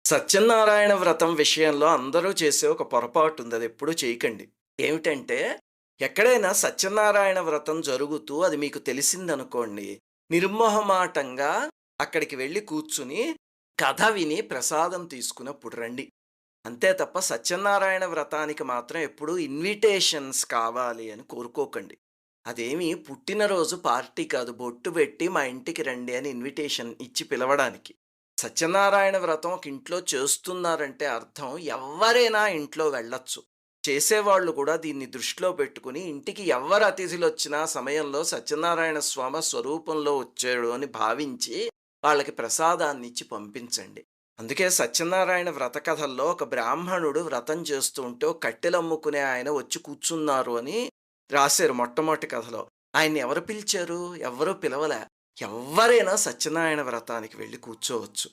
సత్యనారాయణ వ్రతం విషయంలో అందరూ చేసే ఒక పొరపాటు ఉంది. అదెప్పుడూ చేయకండి. ఏమిటంటే, ఎక్కడైనా సత్యనారాయణ వ్రతం జరుగుతూ అది మీకు తెలిసిందనుకోండి, నిర్మొహమాటంగా అక్కడికి వెళ్లి కూర్చుని, కథ విని ప్రసాదం తీసుకునప్పుడు రండి. అంతే తప్ప సత్యనారాయణ వ్రతానికి మాత్రం ఎప్పుడూ ఇన్విటేషన్స్ కావాలి అని కోరుకోకండి. అదేమి పుట్టినరోజు పార్టీ కాదు. బొట్టు పెట్టి మా ఇంటికి రండి అని ఇన్విటేషన్ ఇచ్చి పిలవడానికి. సత్యనారాయణ వ్రతం ఒక ఇంట్లో చేస్తున్నారంటే అర్థం ఎవ్వరైనా ఇంట్లో వెళ్ళొచ్చు. చేసేవాళ్ళు కూడా దీన్ని దృష్టిలో పెట్టుకొని ఇంటికి ఎవ్వరు అతిథులొచ్చినా సమయంలో సత్యనారాయణ స్వామి స్వరూపంలో వచ్చాడు అని భావించి వాళ్ళకి ప్రసాదాన్నిచ్చి పంపించండి. అందుకే సత్యనారాయణ వ్రత కథల్లో ఒక బ్రాహ్మణుడు వ్రతం చేస్తూ ఉంటే ఒక కట్టెలమ్ముకునే ఆయన వచ్చి కూర్చున్నారు అని రాశారు మొట్టమొదటి కథలో. ఆయన్ని ఎవరు పిలిచారు? ఎవ్వరూ పిలవలే. ఎవ్వరైనా సత్యనారాయణ వ్రతానికి వెళ్లి కూర్చోవచ్చు.